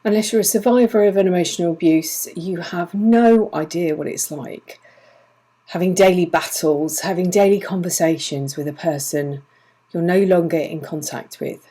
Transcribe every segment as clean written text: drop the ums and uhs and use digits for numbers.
Unless you're a survivor of an emotional abuse, you have no idea what it's like having daily battles, having daily conversations with a person you're no longer in contact with.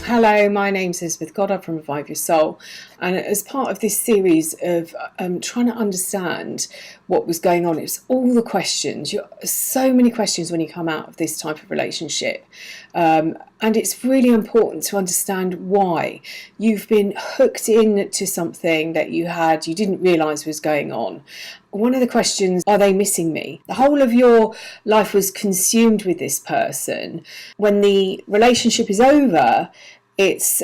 Hello, my name's Elizabeth Goddard from Revive Your Soul, and as part of this series of trying to understand what was going on, it's all the questions. So many questions when you come out of this type of relationship, and it's really important to understand why you've been hooked into something that you didn't realise was going on. One of the questions, are they missing me? The whole of your life was consumed with this person. When the relationship is over, it's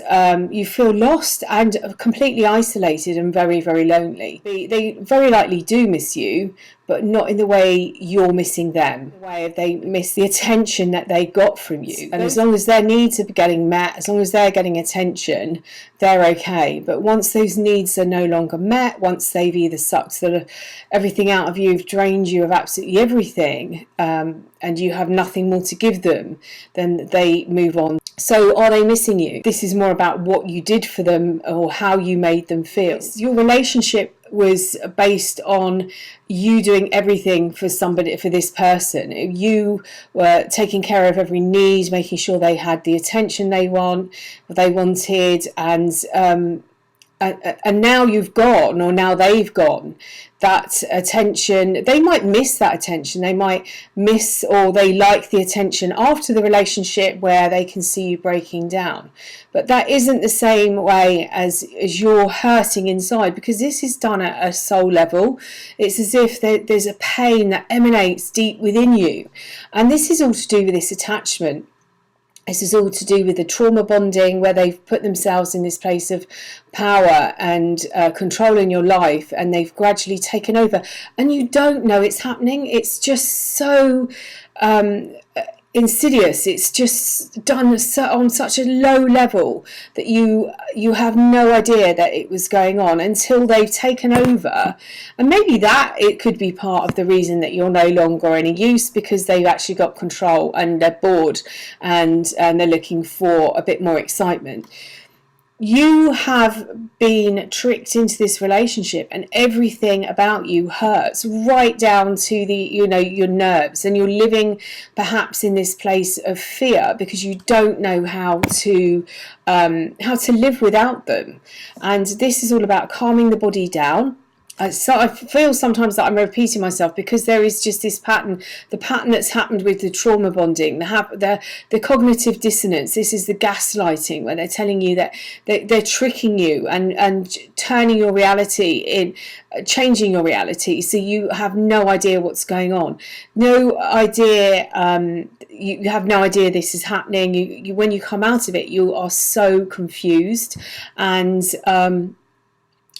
you feel lost and completely isolated and very, very lonely. They very likely do miss you, but not in the way you're missing them. The way they miss the attention that they got from you. And as long as their needs are getting met, as long as they're getting attention, they're okay. But once those needs are no longer met, once they've either sucked everything out of you, drained you of absolutely everything, and you have nothing more to give them, then they move on. So are they missing you? This is more about what you did for them or how you made them feel. Your relationship was based on you doing everything for this person. You were taking care of every need, making sure they had the attention they wanted, and now you've gone, or now they've gone. That attention, they might miss that attention. They might miss, or they like the attention after the relationship where they can see you breaking down. But that isn't the same way as you're hurting inside, because this is done at a soul level. It's as if there's a pain that emanates deep within you. And this is all to do with this attachment. This is all to do with the trauma bonding, where they've put themselves in this place of power and control in your life, and they've gradually taken over. And you don't know it's happening. It's just so insidious. It's just done on such a low level that you have no idea that it was going on until they've taken over. And maybe that it could be part of the reason that you're no longer any use, because they've actually got control and they're bored and they're looking for a bit more excitement. You have been tricked into this relationship, and everything about you hurts right down to your nerves, and you're living perhaps in this place of fear because you don't know how to live without them. And this is all about calming the body down. So I feel sometimes that I'm repeating myself, because there is just this pattern, the pattern that's happened with the trauma bonding, the cognitive dissonance. This is the gaslighting, where they're telling you that they're tricking you and turning your reality changing your reality, so you have no idea what's going on, no idea. You have no idea this is happening. You when you come out of it, you are so confused, and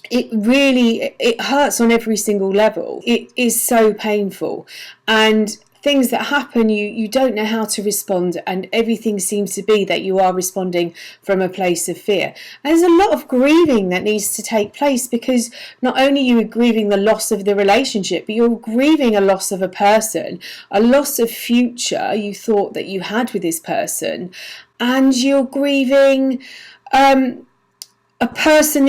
it hurts on every single level. It is so painful, and things that happen, you don't know how to respond, and everything seems to be that you are responding from a place of fear. And there's a lot of grieving that needs to take place, because not only are you grieving the loss of the relationship, but you're grieving a loss of a person, a loss of future you thought that you had with this person, and you're grieving a person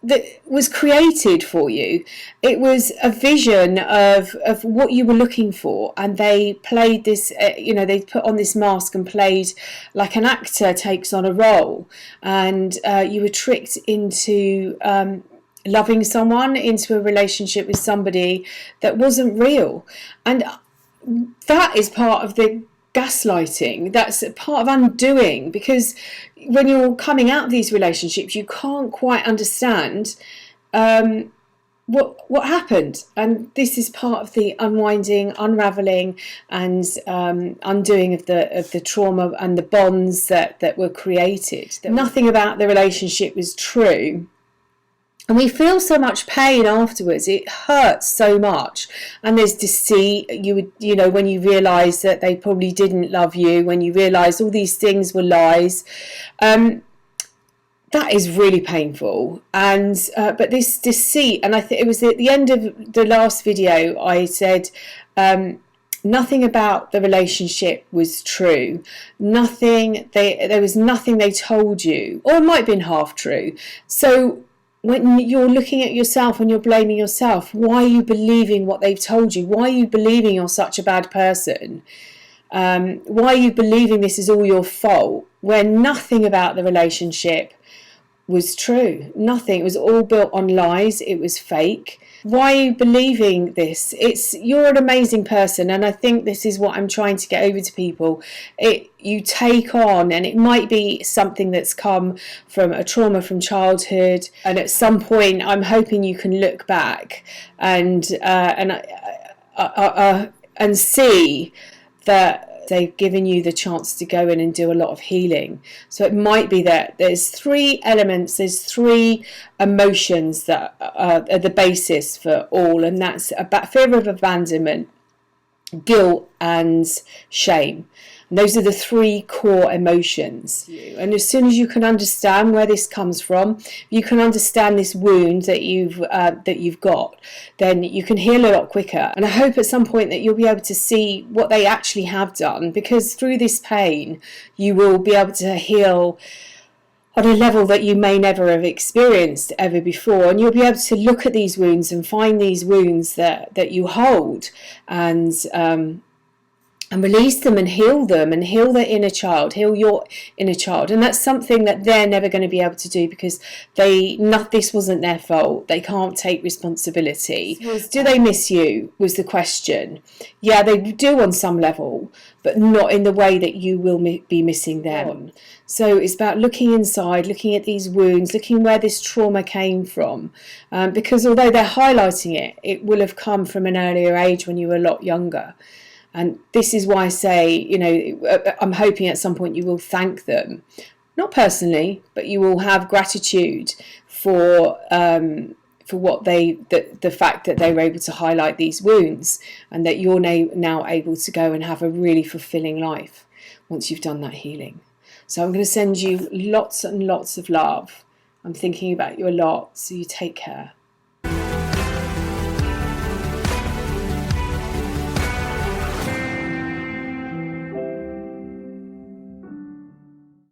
that was created for you. It was a vision of what you were looking for, and they played this, they put on this mask and played like an actor takes on a role, and you were tricked into loving someone, into a relationship with somebody that wasn't real. And that is part of the gaslighting. That's part of undoing, because when you're coming out of these relationships, you can't quite understand what happened, and this is part of the unwinding, unraveling, and undoing of the trauma and the bonds that were created. Nothing about the relationship was true, And we feel so much pain afterwards. It hurts so much. And there's deceit. You know, when you realise that they probably didn't love you, when you realise all these things were lies, that is really painful. And but this deceit, and I think it was at the end of the last video, I said nothing about the relationship was true. There was nothing they told you, or it might have been half true. So when you're looking at yourself and you're blaming yourself, why are you believing what they've told you? Why are you believing you're such a bad person? Why are you believing this is all your fault when nothing about the relationship was true? Nothing. It was all built on lies. It was fake. Why are you believing this? You're an amazing person, and I think this is what I'm trying to get over to people. You take on, and it might be something that's come from a trauma from childhood, and at some point I'm hoping you can look back and see that they've given you the chance to go in and do a lot of healing. So it might be that there's 3 elements, there's 3 emotions that are the basis for all, and that's about fear of abandonment, guilt and shame. And those are the 3 core emotions. And as soon as you can understand where this comes from, you can understand this wound that you've got, then you can heal a lot quicker. And I hope at some point that you'll be able to see what they actually have done, because through this pain you will be able to heal on a level that you may never have experienced ever before, and you'll be able to look at these wounds and find these wounds that you hold, and release them and heal the inner child, heal your inner child. And that's something that they're never going to be able to do, because this wasn't their fault. They can't take responsibility. Do they miss you was the question. Yeah, they do on some level, but not in the way that you will be missing them. So it's about looking inside, looking at these wounds, looking where this trauma came from, because although they're highlighting it, it will have come from an earlier age when you were a lot younger. And this is why I say, you know, I'm hoping at some point you will thank them, not personally, but you will have gratitude for what the fact that they were able to highlight these wounds, and that you're now able to go and have a really fulfilling life once you've done that healing. So I'm going to send you lots and lots of love. I'm thinking about you a lot, so you take care.